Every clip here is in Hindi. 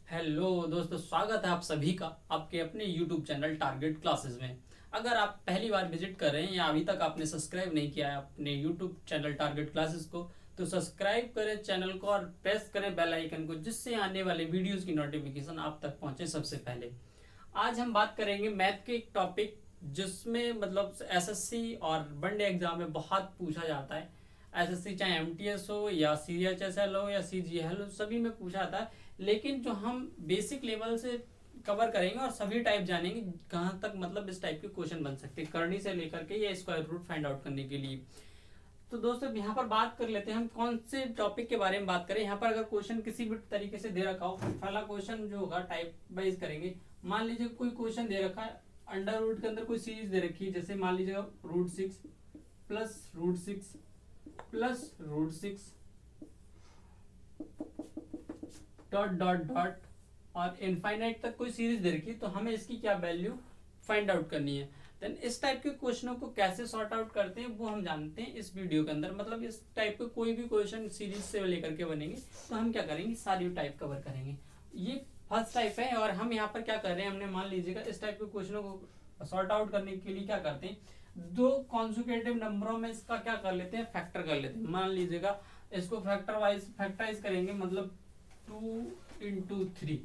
हेलो दोस्तों, स्वागत है आप सभी का आपके अपने YouTube चैनल टारगेट क्लासेस में। अगर आप पहली बार विजिट कर रहे हैं या अभी तक आपने सब्सक्राइब नहीं किया है अपने YouTube चैनल टारगेट क्लासेस को, तो सब्सक्राइब करें चैनल को और प्रेस करें बेल आइकन को, जिससे आने वाले वीडियोस की नोटिफिकेशन आप तक पहुंचे सबसे पहले। आज हम बात करेंगे मैथ के एक टॉपिक जिसमें मतलब एसएससी और वनडे एग्जाम में बहुत पूछा जाता है। एसएससी चाहे एमटीएस हो या सीएचएसएल हो या सीजीएल हो, सभी में पूछा जाता है। लेकिन जो हम बेसिक लेवल से कवर करेंगे और सभी टाइप जानेंगे कहाँ तक मतलब इस टाइप के क्वेश्चन बन सकते हैं, करनी से लेकर के या स्क्वायर रूट फाइंड आउट करने के लिए। तो दोस्तों यहाँ पर बात कर लेते हैं हम कौन से टॉपिक के बारे में बात करें। यहाँ पर अगर क्वेश्चन किसी भी तरीके से दे रखा हो, पहला क्वेश्चन जो होगा टाइप वाइज करेंगे। मान लीजिए कोई क्वेश्चन दे रखा है, अंडर रूट के अंदर कोई सीरीज दे रखी है, जैसे मान लीजिएगा √6 plus √6 plus √6 dot dot dot और इनफाइनाइट तक कोई सीरीज दे रखी है, तो हमें इसकी क्या वैल्यू फाइंड आउट करनी है। देन इस टाइप के क्वेश्चनों को कैसे सॉर्ट आउट करते हैं वो हम जानते हैं इस वीडियो के अंदर। मतलब इस टाइप के कोई भी क्वेश्चन सीरीज से लेकर के बनेंगे तो हम क्या करेंगे, सारी टाइप कवर करेंगे। ये फर्स्ट टाइप है और हम यहाँ पर क्या कर रहे हैं, हमने मान लीजिएगा इस टाइप के क्वेश्चनों को सॉर्ट आउट करने के लिए क्या करते हैं, दो कॉन्जुगेटिव नंबरों में इसका क्या कर लेते हैं, फैक्टर कर लेते हैं। मान लीजिएगा इसको फैक्टराइज करेंगे, मतलब 2 × 3।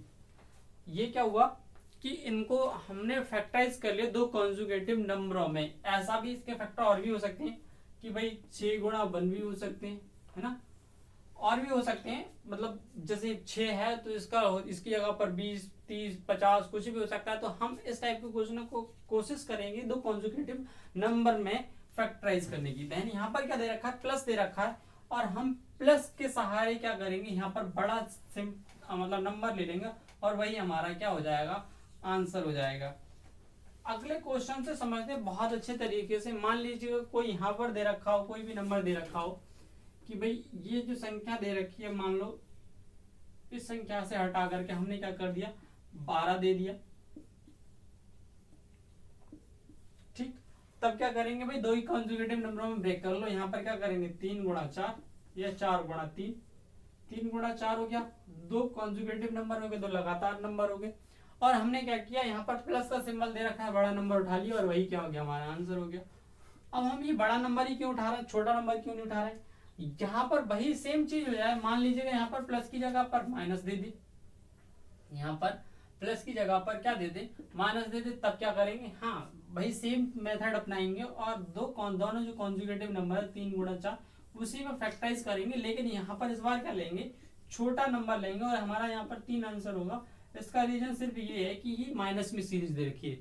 ये क्या हुआ कि इनको हमने फैक्टराइज कर लिया दो कॉन्जुगेटिव नंबरों में। ऐसा भी इसके फैक्टर और भी हो सकते हैं कि भाई 6 × 1 भी हो सकते हैं, है ना, और भी हो सकते हैं। मतलब जैसे 6 है तो इसकी जगह पर 20, 30, 50 कुछ भी हो सकता है। तो हम इस टाइप के क्वेश्चन को कोशिश करेंगे दो कॉन्जुगेटिव नंबर में फैक्टराइज करने की। देन यहाँ पर क्या दे रखा है, प्लस दे रखा है, और हम प्लस के सहारे क्या करेंगे, यहाँ पर बड़ा मतलब नंबर ले लेंगे और वही हमारा क्या हो जाएगा, आंसर हो जाएगा। अगले क्वेश्चन से समझते हैं बहुत अच्छे तरीके से। मान लीजिए कोई यहाँ पर दे रखा हो, कोई भी नंबर दे रखा हो कि भाई ये जो संख्या दे रखी है, मान लो इस संख्या से हटा करके हमने क्या कर दिया, 12 दे दिया। ठीक, तब क्या करेंगे भाई, दो ही कॉन्जुगेटिव नंबरों में ब्रेक कर लो। यहाँ पर क्या करेंगे, 3 × 4 या 4 × 3। 3 × 4 हो गया, दो कॉन्जुगेटिव नंबर हो गए, दो लगातार नंबर हो गए। और हमने क्या किया, यहाँ पर प्लस का सिंबल दे रखा है, बड़ा नंबर उठा लिया और वही क्या हो गया, हमारा आंसर हो गया। अब हम ये बड़ा नंबर ही क्यों उठा रहे हैं, छोटा नंबर क्यों नहीं उठा रहे हैं। यहाँ पर वही सेम चीज हो जाए। मान लीजिएगा यहाँ पर प्लस की जगह पर माइनस दे दी, यहाँ पर प्लस की जगह पर क्या दे दे, माइनस दे दे, तब क्या करेंगे, हाँ वही सेम मेथड अपनाएंगे और दोनों जो कॉन्जुगेटिव नंबर है 3 × 4 उसी में फैक्टराइज करेंगे। लेकिन यहाँ पर इस बार क्या लेंगे, छोटा नंबर लेंगे और हमारा यहाँ पर 3 आंसर होगा। इसका रीजन सिर्फ ये है कि ये माइनस में सीरीज दे रखी है।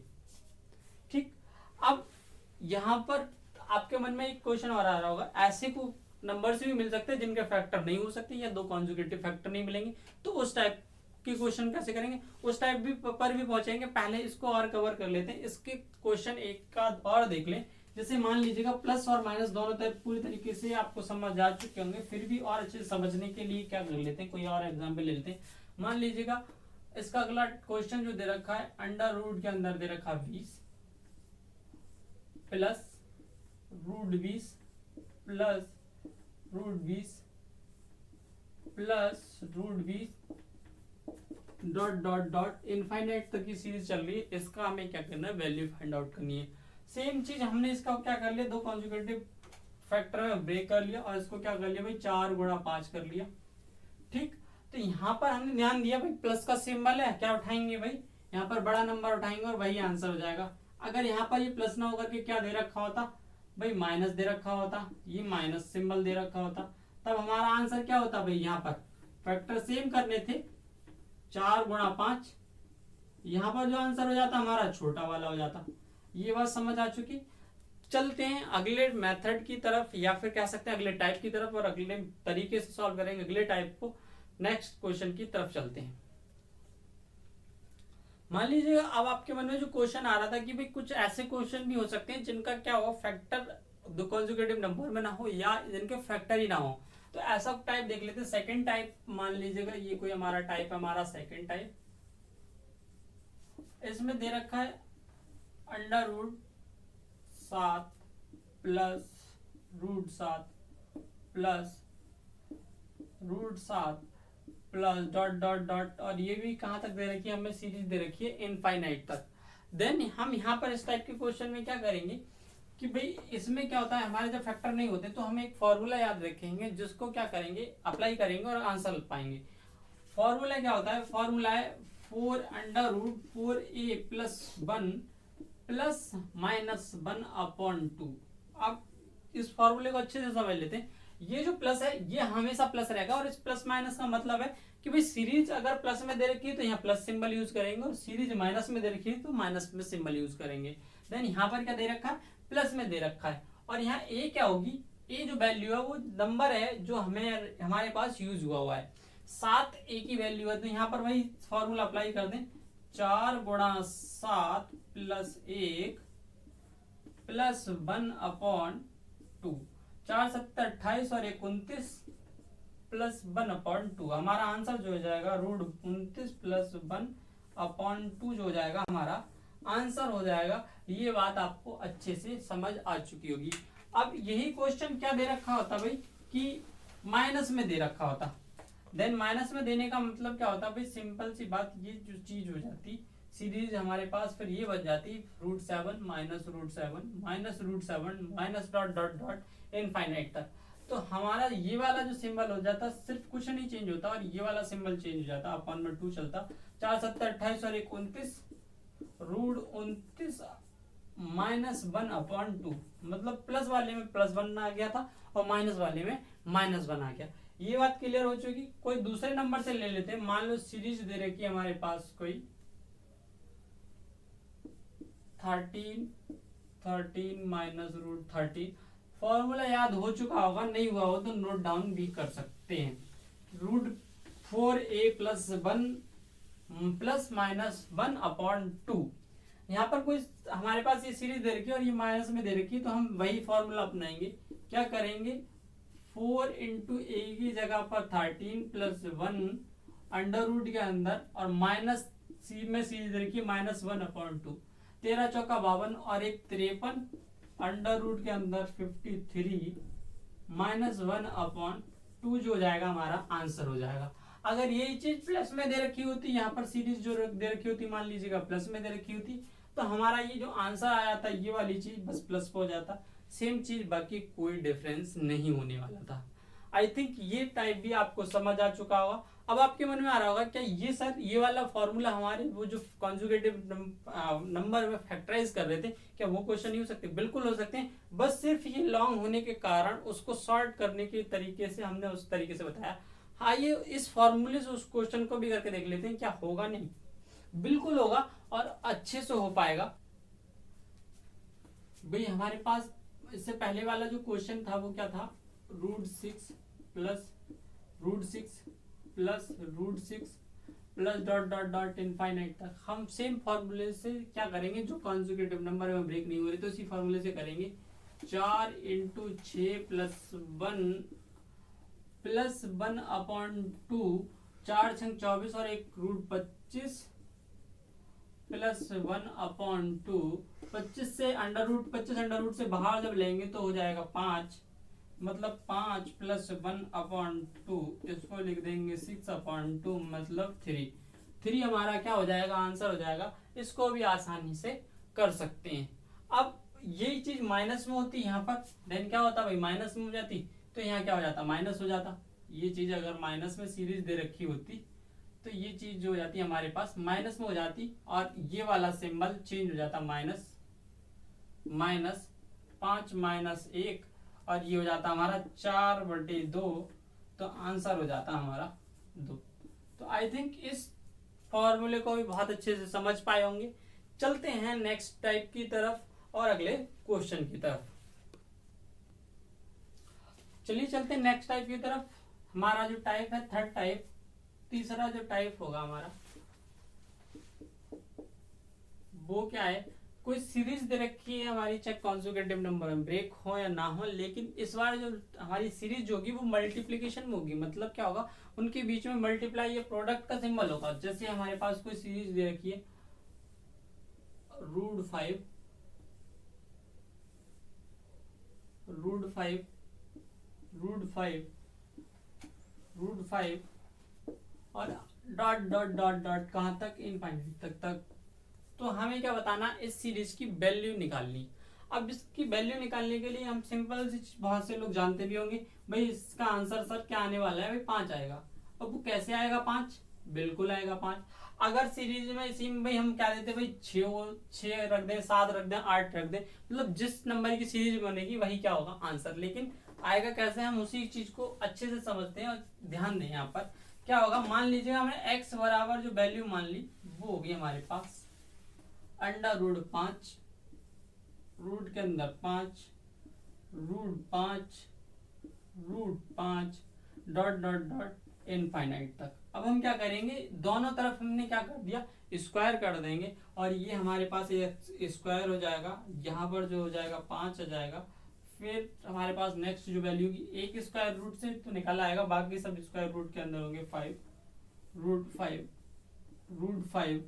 ठीक, अब यहाँ पर आपके मन में एक क्वेश्चन और आ रहा होगा, ऐसे को नंबर से भी मिल सकते हैं जिनके फैक्टर नहीं हो सकते या दो कॉन्जुगेटिव फैक्टर नहीं मिलेंगे, तो उस टाइप के क्वेश्चन कैसे करेंगे, उस टाइप भी पर भी पहुंचेंगे। पहले इसको और कवर कर लेते हैं, इसके क्वेश्चन एक का और देख लें। जैसे मान लीजिएगा प्लस और माइनस दोनों तरफ पूरी तरीके से आपको समझ आ चुके होंगे, फिर भी और अच्छे समझने के लिए क्या कर लेते हैं, कोई और एग्जाम्पल ले लेते हैं। मान लीजिएगा इसका अगला क्वेश्चन जो दे रखा है, अंडर रूट के अंदर दे रखा 20 plus √20 plus √20 plus √20 dot dot dot infinite तक की सीरीज चल रही है। इसका हमें क्या करना है, वैल्यू फाइंड आउट करनी है। सेम चीज हमने इसका क्या कर लिया, दो कॉन्जुगेटिव फैक्टर में ब्रेक कर लिया और इसको क्या कर लिया भाई, 4 × 5 कर लिया। ठीक, तो यहाँ पर हमने ध्यान दिया भाई प्लस का सिंबल है, क्या उठाएंगे भाई, यहाँ पर बड़ा नंबर उठाएंगे और वही आंसर हो जाएगा। अगर यहाँ पर ये प्लस ना होकर के क्या दे रखा होता भाई, माइनस दे रखा होता, ये माइनस सिंबल दे रखा होता, तब हमारा आंसर क्या होता भाई, यहाँ पर फैक्टर सेम करने थे 4 × 5, यहाँ पर जो आंसर हो जाता हमारा छोटा वाला हो जाता। ये बात समझ आ चुकी। चलते हैं अगले मेथड की तरफ, या फिर कह सकते हैं अगले टाइप की तरफ, और अगले तरीके से सॉल्व करेंगे अगले टाइप को। नेक्स्ट क्वेश्चन की तरफ चलते हैं। मान लीजिए अब आपके मन में जो क्वेश्चन आ रहा था कि भाई कुछ ऐसे क्वेश्चन भी हो सकते हैं जिनका क्या हो, फैक्टर दो कॉन्जुगेटिव नंबर में ना हो या जिनके फैक्टर ही ना हो। तो ऐसा टाइप देख लेते हैं। सेकंड टाइप मान लीजिएगा ये कोई हमारा टाइप है, हमारा सेकंड टाइप। इसमें दे रखा है √7 plus √7 plus √7 plus dot dot dot, और ये भी कहाँ तक दे रखी है हमें, सीरीज दे रखी है इनफाइनाइट तक। देन हम यहाँ पर इस टाइप के क्वेश्चन में क्या करेंगे कि भाई इसमें क्या होता है, हमारे जब फैक्टर नहीं होते तो हम एक फॉर्मूला याद रखेंगे जिसको क्या करेंगे, अप्लाई करेंगे और आंसर पाएंगे। फॉर्मूला क्या होता है, फॉर्मूला है 4√4a प्लस 1 प्लस माइनस 1/2। अब इस फॉर्मूले को अच्छे से समझ लेते हैं। ये जो प्लस है ये हमेशा प्लस रहेगा, और इस प्लस माइनस का मतलब है कि भाई सीरीज अगर प्लस में दे रखी है तो यहाँ प्लस सिंबल यूज करेंगे, और सीरीज माइनस में दे रखी है तो माइनस में सिंबल यूज करेंगे। देन यहाँ पर क्या दे रखा है, प्लस में दे रखा है, और यहाँ ए क्या होगी, ए जो वैल्यू है वो नंबर है जो हमें हमारे पास यूज हुआ है, 7 ए की वैल्यू है। तो यहाँ पर वही फॉर्मूला अप्लाई कर दें, 4 × 7 प्लस 1 प्लस 1/2, 4 × 7 = 28 और 29 प्लस 1/2। हमारा आंसर जो हो जाएगा √29 प्लस 1/2 जो हो जाएगा हमारा आंसर हो जाएगा। ये बात आपको अच्छे से समझ आ चुकी होगी। अब यही क्वेश्चन क्या दे रखा होता भाई, कि माइनस में दे रखा होता। देन माइनस में देने का मतलब क्या होता भाई, सिंपल सी बात, ये जो चीज हो जाती सीरीज हमारे पास, फिर ये बच जाती √7 minus √7 minus √7 minus dot dot dot infinite तक। तो हमारा ये वाला जो सिंबल हो जाता, सिर्फ कुछ नहीं चेंज होता, और ये वाला सिंबल चेंज हो जाता, अपन में 2 चलता, 4 × 7 = 28 और 29 √29 माइनस 1/2। मतलब प्लस वाले में +1 आ गया था और माइनस वाले में -1 आ गया। ये बात क्लियर हो चुकी। कोई दूसरे नंबर से ले लेते हैं, मान लो सीरीज दे रखी है हमारे पास कोई 13 माइनस √13। फॉर्मूला याद हो चुका होगा, नहीं हुआ हो तो नोट डाउन भी कर सकते हैं। √4a plus 1 plus minus 1/2। यहाँ पर कोई हमारे पास ये सीरीज दे रखी है और ये माइनस में दे रखी है, तो हम वही फॉर्मूला अपनाएंगे। क्या करेंगे, 4 × a की जगह पर 13 प्लस 1 अंडर रूट के अंदर, और माइनस सी में सीरीज दे रखी है -1/2, 13 × 4 = 52 और 1 53 अंडर रूट के अंदर 53 माइनस 1/2 जो हो जाएगा हमारा आंसर हो जाएगा। अगर यही चीज प्लस में दे रखी होती, यहाँ पर सीरीज जो दे रखी होती, मान लीजिएगा प्लस में दे रखी होती, तो हमारा ये जो आंसर आया था ये वाली चीज बस प्लस हो जाता, सेम चीज, बाकी कोई डिफरेंस नहीं होने वाला था। आई थिंक ये टाइप भी आपको समझ आ चुका होगा। अब आपके मन में आ रहा होगा क्या ये सर ये वाला फॉर्मूला हमारे वो जो कॉन्जुगेटिव नंबर में फैक्टराइज कर रहे थे, क्या वो क्वेश्चन नहीं हो सकते? बिल्कुल हो सकते हैं, बस सिर्फ ये लॉन्ग होने के कारण उसको सॉर्ट करने के तरीके से हमने उस तरीके से बताया। आइए इस फॉर्मूले से उस क्वेश्चन को भी करके देख लेते हैं, क्या होगा? नहीं, बिल्कुल होगा और अच्छे से हो पाएगा। भाई हमारे पास इससे पहले वाला जो क्वेश्चन था वो क्या था, √6 plus √6 plus √6 plus dot dot dot infinite तक। हम सेम फॉर्मूले से क्या करेंगे, जो कॉन्जुगेटिव नंबर में ब्रेक नहीं हो रही तो इसी फॉर्मूले से करेंगे। 4 × 6 प्लस 1 प्लस 1/2, 4 × 6 = 24 और 1 √25 प्लस 1/2। 25 से अंडर रूट से बाहर जब लेंगे तो हो जाएगा 5, मतलब 5 प्लस 1/2, इसको लिख देंगे 6/2 मतलब 3 हमारा क्या हो जाएगा, आंसर हो जाएगा। इसको भी आसानी से कर सकते हैं। अब यही चीज माइनस में होती यहाँ पर, देन क्या होता भाई, माइनस में हो जाती तो यहाँ क्या हो जाता, माइनस हो जाता। ये चीज अगर माइनस में सीरीज दे रखी होती तो ये चीज जो हो जाती हमारे पास माइनस में हो जाती, और ये वाला सिंबल चेंज हो जाता, माइनस 5 माइनस 1, और ये हो जाता हमारा 4/2, तो आंसर हो जाता हमारा 2। तो आई थिंक इस फॉर्मूले को भी बहुत अच्छे से समझ पाए होंगे। चलते हैं नेक्स्ट टाइप की तरफ और अगले क्वेश्चन की तरफ। चलिए चलते हैं नेक्स्ट टाइप की तरफ। हमारा जो टाइप है थर्ड टाइप, तीसरा जो टाइप होगा हमारा वो क्या है, कोई सीरीज दे रखी है हमारी, चाहे कॉन्जुगेटिव नंबर में ब्रेक हो या ना हो, लेकिन इस बार जो हमारी सीरीज होगी वो मल्टीप्लीकेशन में होगी। मतलब क्या होगा, उनके बीच में मल्टीप्लाई या प्रोडक्ट का सिंबल होगा। जैसे हमारे पास कोई सीरीज दे रखी है √5 √5 और डॉट डॉट डॉट डॉट कहाँ तक, इनफाइनाइट तक। तो हमें क्या बताना, इस सीरीज की वैल्यू निकालनी। अब इसकी वैल्यू निकालने के लिए हम सिंपल सी बहुत से लोग जानते भी होंगे, भाई इसका आंसर सर क्या आने वाला है, भाई 5 आएगा। अब वो कैसे आएगा 5, बिल्कुल आएगा 5। अगर सीरीज में इसी में भाई हम क्या देते, भाई 6 रख दें, 7 रख दें, 8 रख दें, मतलब जिस नंबर की सीरीज बनेगी वही क्या होगा आंसर। लेकिन आएगा कैसे, हम उसी चीज को अच्छे से समझते हैं और ध्यान दें। यहाँ पर क्या होगा, मान लीजिए हमने x बराबर जो वैल्यू मान ली वो होगी हमारे पास √5, रूट के अंदर 5, √5, √5 डॉट डॉट डॉट इनफाइनाइट तक। अब हम क्या करेंगे, दोनों तरफ हमने क्या कर दिया, स्क्वायर कर देंगे, और ये हमारे पास ये स्क्वायर हो जाएगा, यहाँ पर जो हो जाएगा 5 आ जाएगा। फिर हमारे पास नेक्स्ट जो वैल्यू की एक स्क्वायर रूट से तो निकल आएगा, बाकी सब स्क्वायर रूट के अंदर होंगे 5, √5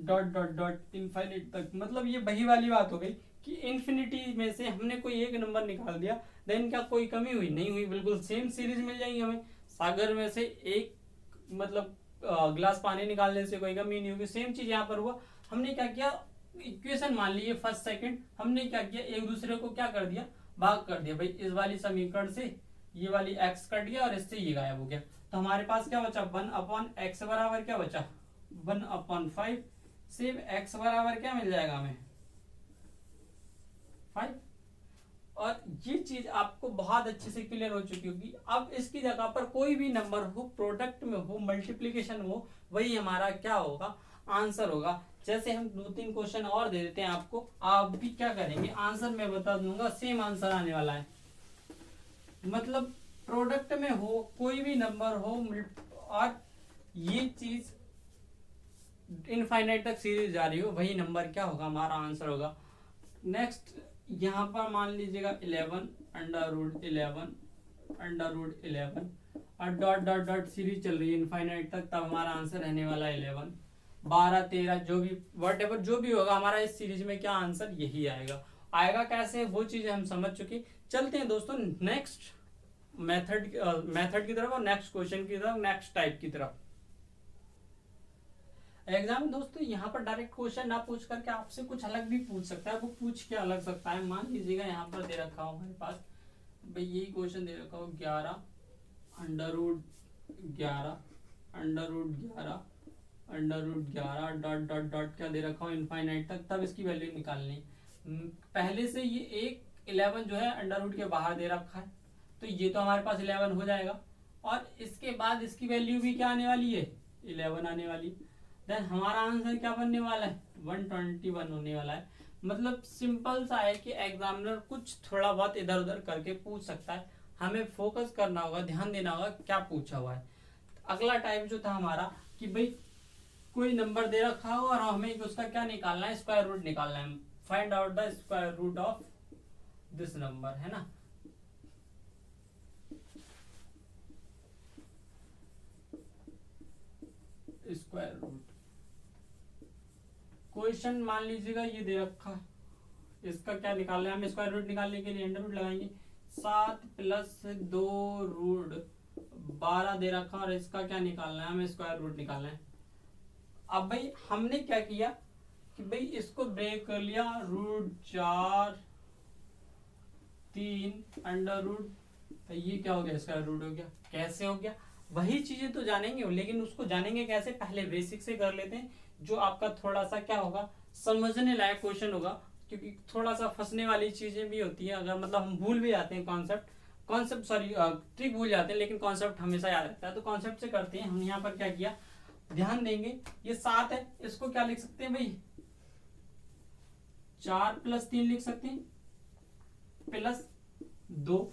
डॉट डॉट डॉट इनफाइनाइट तक। मतलब ये वही वाली बात हो गई कि इन्फिनिटी में से हमने कोई एक नंबर निकाल दिया, देन क्या कोई कमी हुई, नहीं हुई, बिल्कुल सेम सीरीज मिल जाएगी हमें। सागर में से एक मतलब गिलास पानी निकालने से कोई कमी नहीं होगी, सेम चीज यहाँ पर हुआ। हमने क्या किया, इक्वेशन मान ली फर्स्ट सेकंड, हमने क्या किया, एक दूसरे को क्या कर दिया, भाग कर दिया। भाई इस वाली समीकरण से ये वाली x कट गया और इससे ये गायब हो गया, तो हमारे पास क्या बचा, 1/x बराबर क्या बचा, 1/5। सिर्फ x बराबर क्या मिल जाएगा हमें, 5। और ये चीज आपको बहुत अच्छे से क्लियर हो चुकी होगी। अब इसकी जगह पर कोई भी नंबर हो, प्रोडक्ट में हो, मल्टीप्लीकेशन हो, वही हमारा क्या होगा, आंसर होगा। जैसे हम 2-3 क्वेश्चन और दे देते हैं आपको, आप भी क्या करेंगे, आंसर मैं बता दूंगा, सेम आंसर आने वाला है। मतलब प्रोडक्ट में हो, कोई भी नंबर हो, और ये चीज इनफाइनाइट तक सीरीज जा रही हो, वही नंबर क्या होगा, हमारा आंसर होगा। नेक्स्ट यहाँ पर मान लीजिएगा 11 √11 और डॉट डॉट डॉट सीरीज चल रही है इनफाइनाइट तक, तब हमारा आंसर रहने वाला है 11, 12, 13, जो भी व्हाटएवर जो भी होगा हमारा इस सीरीज में क्या आंसर यही आएगा। आएगा कैसे वो चीजें हम समझ चुके। चलते हैं दोस्तों नेक्स्ट मेथड की तरफ और नेक्स्ट क्वेश्चन की तरफ, नेक्स्ट टाइप की तरफ। एग्जाम दोस्तों यहाँ पर डायरेक्ट क्वेश्चन ना पूछ करके आपसे कुछ अलग भी पूछ सकता है। वो पूछ के अलग सकता है, मान लीजिएगा यहाँ पर दे रखा हो हमारे पास, भाई यही क्वेश्चन दे रखा हो 11 √11 डॉट डॉट डॉट क्या दे रखा हो इनफाइनाइट तक, तब इसकी वैल्यू निकालनी। पहले से ये एक 11 जो है अंडर रूट के बाहर दे रखा है, तो ये तो हमारे पास 11 हो जाएगा, और इसके बाद इसकी वैल्यू भी क्या आने वाली है, 11 आने वाली। देन हमारा आंसर क्या बनने वाला है, 121 होने वाला है। मतलब सिंपल सा है कि एग्जामिनर कुछ थोड़ा बहुत इधर उधर करके पूछ सकता है, हमें फोकस करना होगा, ध्यान देना होगा क्या पूछा हुआ है। अगला टाइप जो था हमारा कि भाई कोई नंबर दे रखा हो और हमें उसका क्या निकालना है, स्क्वायर रूट निकालना है। Find out the square root of this number, है ना। स्क्वायर रूट क्वेश्चन मान लीजिएगा ये दे रखा, इसका क्या निकालना है हमें, स्क्वायर रूट निकालने के लिए अंडर रूट लगाएंगे। 7 + 2√12 दे रखा, और इसका क्या निकालना है हमें, स्क्वायर रूट निकालना है। अब भाई हमने क्या किया कि भाई इसको ब्रेक कर लिया, √4 3 अंडर रूट, ये क्या हो गया, स्क्वायर रूट हो गया। कैसे हो गया, वही चीजें तो जानेंगे, लेकिन उसको जानेंगे कैसे, पहले बेसिक से कर लेते हैं, जो आपका थोड़ा सा क्या होगा, समझने लायक क्वेश्चन होगा, क्योंकि थोड़ा सा फंसने वाली चीजें भी होती है। अगर मतलब हम भूल भी जाते हैं कॉन्सेप्ट सॉरी ट्रिक भूल जाते हैं, लेकिन कॉन्सेप्ट हमेशा याद रहता है, तो कॉन्सेप्ट से करते हैं। हम यहाँ पर क्या किया, ध्यान देंगे, ये 7 है, इसको क्या लिख सकते हैं भाई, 4 + 3 लिख सकते हैं, +2।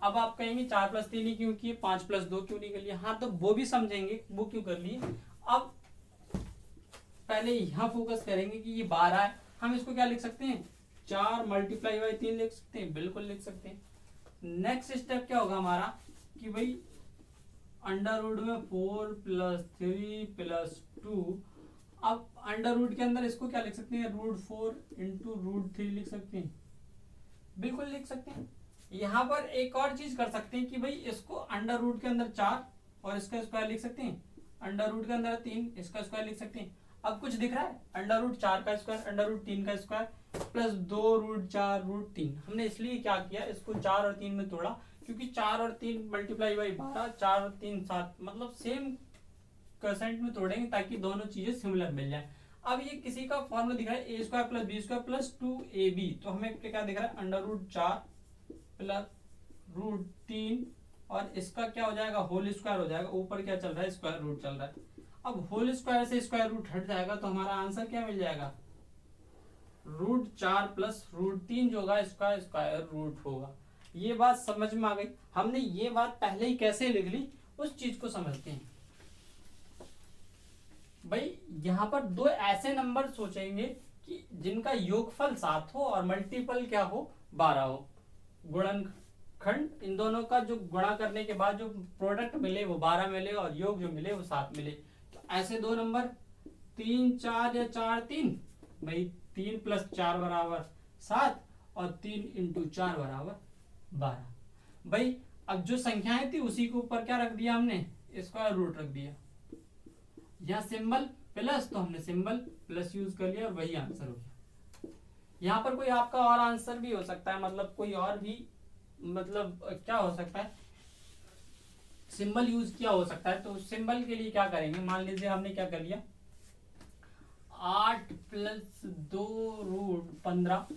अब आप कहेंगे 4 + 3 ही क्यों किए, 5 + 2 क्यों नहीं कर लिया, हाँ तो वो भी समझेंगे वो क्यों कर लिए। अब पहले यहाँ फोकस करेंगे कि ये 12 है, हम इसको क्या लिख सकते हैं, 4 × 3 लिख सकते हैं, बिल्कुल लिख सकते हैं। नेक्स्ट स्टेप क्या होगा हमारा कि भाई अंडर रूट में 4 + 3 + 2, अब अंडर रूट के अंदर इसको क्या लिख सकते हैं, √4 × √3 लिख सकते हैं, बिल्कुल लिख सकते हैं। यहाँ पर एक और चीज कर सकते हैं कि भाई इसको अंडर रूट के अंदर 4 और इसका स्क्वायर लिख सकते हैं, अंडर रूट के अंदर 3 इसका स्क्वायर लिख सकते हैं। अब कुछ दिख रहा है, अंडर रूट 4 का स्क्वायर, अंडर रूट 3 का स्क्वायर प्लस 2 रूट 4 रूट 3। हमने इसलिए क्या किया, इसको 4 और 3 में तोड़ा, क्योंकि 4 और 3 मल्टीप्लाई बाई 12, 4 और 3 7, मतलब सेम परसेंट में तोड़ेंगे ताकि दोनों चीजें सिमिलर मिल जाए। अब ये किसी का फॉर्मूला दिख रहा है A square plus B square plus 2ab, तो हमें क्या दिख रहा है, अंडर रूट 4 प्लस रूट 3 और इसका क्या हो जाएगा, होल स्क्वायर हो जाएगा, ऊपर क्या चल रहा है, स्क्वायर रूट चल रहा है। अब होल स्क्वायर से स्क्वायर रूट हट जाएगा तो हमारा आंसर क्या मिल जाएगा, रूट 4 प्लस रूट 3 जो होगा इसका स्क्वायर रूट होगा। ये बात समझ में आ गई। हमने ये बात पहले ही कैसे लिख ली उस चीज को समझते हैं। भाई यहाँ पर दो ऐसे नंबर सोचेंगे कि जिनका योगफल 7 हो और मल्टीपल क्या हो, 12 हो, गुणनखंड इन दोनों का जो गुणा करने के बाद जो प्रोडक्ट मिले वो 12 मिले और योग जो मिले वो 7 मिले। तो ऐसे दो नंबर 3 4 या 4 3, भाई 3 प्लस 4 बराबर 7 और 3 इंटू 4 बराबर 12। भाई अब जो संख्याएं थी उसी के ऊपर क्या रख दिया हमने, स्क्वायर रूट रख दिया। यहाँ सिंबल प्लस तो हमने सिंबल प्लस यूज कर लिया और वही आंसर हो गया। यहाँ पर कोई आपका और आंसर भी हो सकता है, मतलब कोई और भी, मतलब क्या हो सकता है, सिंबल यूज किया हो सकता है। तो सिंबल के लिए क्या करेंगे, मान लीजिए हमने क्या कर लिया, 8 प्लस 2 रूट 15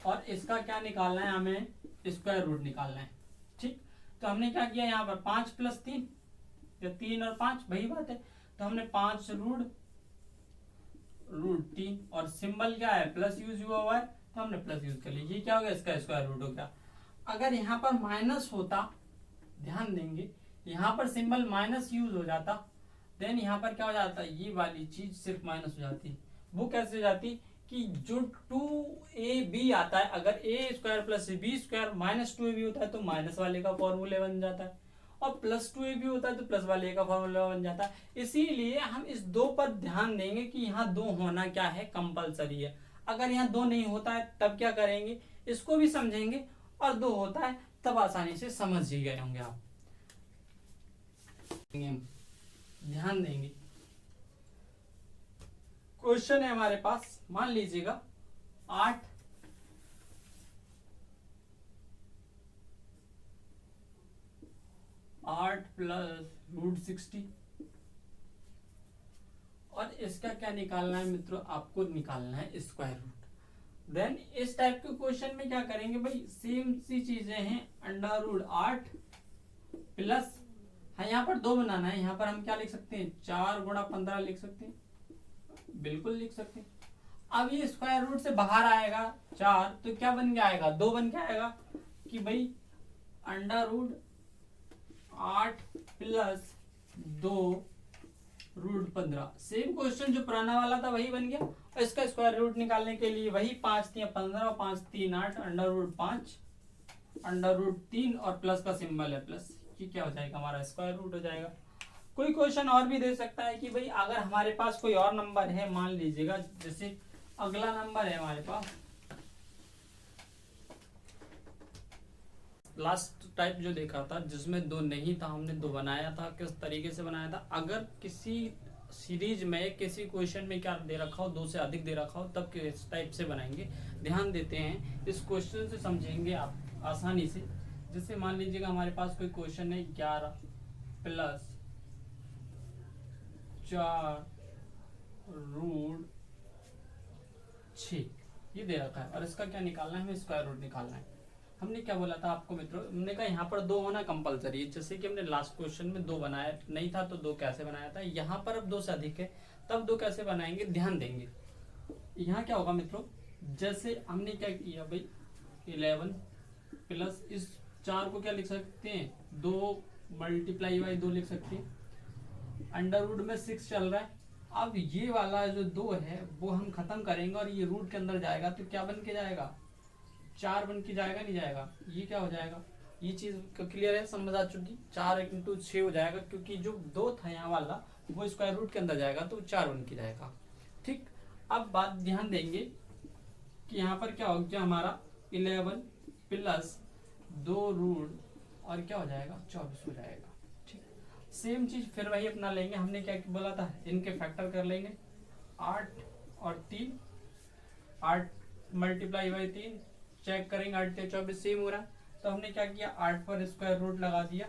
और इसका क्या निकालना है, हमें स्क्वायर रूट निकालना है। ठीक, तो हमने क्या किया, यहाँ पर 5 प्लस 3 या 3 और 5 वही बात है, तो हमने 5 रूट 3 और सिंबल क्या है, प्लस यूज हुआ है तो हमने प्लस यूज कर लिया। ये क्या हो गया, इसका स्क्वायर रूट हो गया। अगर यहाँ पर माइनस होता, ध्यान देंगे यहाँ पर सिंबल माइनस यूज हो जाता, देन यहाँ पर क्या हो जाता, ये वाली चीज सिर्फ माइनस हो जाती। वो कैसे हो जाती कि जो 2ab आता है, अगर a square plus B square minus 2ab होता है तो माइनस वाले का फॉर्मूला बन जाता है, और प्लस 2ab होता है तो प्लस वाले का फॉर्मूला बन जाता है। इसीलिए हम इस दो पर ध्यान देंगे कि यहाँ दो होना क्या है, कंपलसरी है। अगर यहाँ दो नहीं होता है तब क्या करेंगे, इसको भी समझेंगे, और दो होता है तब आसानी से समझ ही गए होंगे आप। ध्यान देंगे, क्वेश्चन है हमारे पास, मान लीजिएगा 8 प्लस रूट 60 और इसका क्या निकालना है मित्रों, आपको निकालना है स्क्वायर रूट। देन इस टाइप के क्वेश्चन में क्या करेंगे भाई, सेम सी चीजें हैं, अंडर रूट 8 प्लस, हाँ यहाँ पर 2 बनाना है, यहाँ पर हम क्या लिख सकते हैं, 4 गुणा 15 लिख सकते हैं, बिल्कुल लिख सकते हैं। अब ये स्क्वायर रूट से बाहर आएगा 4 तो क्या बन के आएगा, 2 बन के आएगा कि भाई under root 8 plus 2 root 15। Same question जो पुराना वाला था वही बन गया, और इसका स्क्वायर रूट निकालने के लिए वही 5 3 15 और 5 3 8, अंडर रूट 5 अंडर रूट 3 और प्लस का सिंबल है प्लस, ये क्या हो जाएगा, हमारा स्क्वायर रूट हो जाएगा। कोई क्वेश्चन और भी दे सकता है कि भाई अगर हमारे पास कोई और नंबर है, मान लीजिएगा जैसे अगला नंबर है हमारे पास, लास्ट टाइप जो देखा था जिसमें 2 नहीं था, हमने 2 बनाया था, किस तरीके से बनाया था। अगर किसी सीरीज में किसी क्वेश्चन में क्या दे रखा हो, 2 से अधिक दे रखा हो, तब किस टाइप से बनाएंगे, ध्यान देते हैं, इस क्वेश्चन से समझेंगे आप आसानी से। जैसे मान लीजिएगा हमारे पास कोई क्वेश्चन है 11 प्लस 4 रूट 6 ये दे रखा है, और इसका क्या निकालना है, हमें स्क्वायर रूट निकालना है। हमने क्या बोला था आपको मित्रों, हमने कहा यहाँ पर 2 होना कंपलसरी है। जैसे कि हमने लास्ट क्वेश्चन में 2 बनाया नहीं था तो 2 कैसे बनाया था, यहाँ पर अब 2 से अधिक है तब 2 कैसे बनाएंगे, ध्यान देंगे। यहाँ क्या होगा मित्रों, जैसे हमने क्या किया भाई 11 प्लस इस 4 को क्या लिख सकते हैं, 2 मल्टीप्लाई बाई 2 लिख सकते हैं, अंडर रूट में 6 चल रहा है। अब ये वाला जो 2 है वो हम खत्म करेंगे और ये रूट के अंदर जाएगा तो क्या बन के जाएगा, 4 बन के जाएगा, नहीं जाएगा, ये क्या हो जाएगा, ये चीज क्लियर है, समझ आ चुकी। 4 इंटू 6 हो जाएगा, क्योंकि जो 2 था यहाँ वाला वो स्क्वायर रूट के अंदर जाएगा तो 4 बन के जाएगा। ठीक, अब बात ध्यान देंगे कि यहाँ पर क्या हो गया हमारा 11 प्लस 2 रूट और क्या हो जाएगा 24 हो जाएगा। ठीक, सेम चीज फिर वही अपना लेंगे, हमने क्या बोला था, इनके फैक्टर कर लेंगे 8 और 3, 8 मल्टीप्लाई बाई 3, चेक करेंगे 8 से 24 सेम हो रहा है, तो हमने क्या किया 8 पर स्क्वायर रूट लगा दिया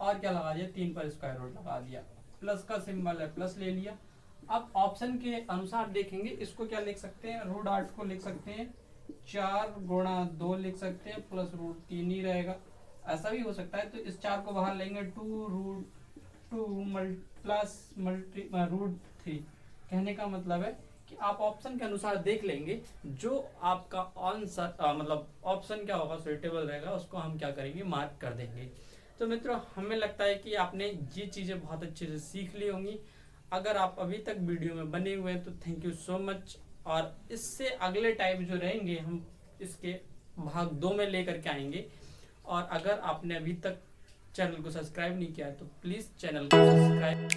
और क्या लगा दिया 3 पर स्क्वायर रूट लगा दिया, प्लस का सिंबल है प्लस ले लिया। अब ऑप्शन के अनुसार देखेंगे, इसको क्या लिख सकते हैं, रूट 8 को लिख सकते हैं 4 गुणा 2 लिख सकते हैं, प्लस रूट 3 ही रहेगा, ऐसा भी हो सकता है। तो इस 4 को बाहर लेंगे 2 रूट 2 प्लस मल्टी रूट 3। कहने का मतलब है कि आप ऑप्शन के अनुसार देख लेंगे, जो आपका आंसर मतलब ऑप्शन क्या होगा सुइटेबल रहेगा, उसको हम क्या करेंगे मार्क कर देंगे। तो मित्रों हमें लगता है कि आपने ये चीज़ें बहुत अच्छे से सीख ली होंगी। अगर आप अभी तक वीडियो में बने हुए हैं तो थैंक यू सो मच, और इससे अगले टाइप जो रहेंगे हम इसके भाग 2 में लेकर के आएंगे। और अगर आपने अभी तक चैनल को सब्सक्राइब नहीं किया है तो प्लीज़ चैनल को सब्सक्राइब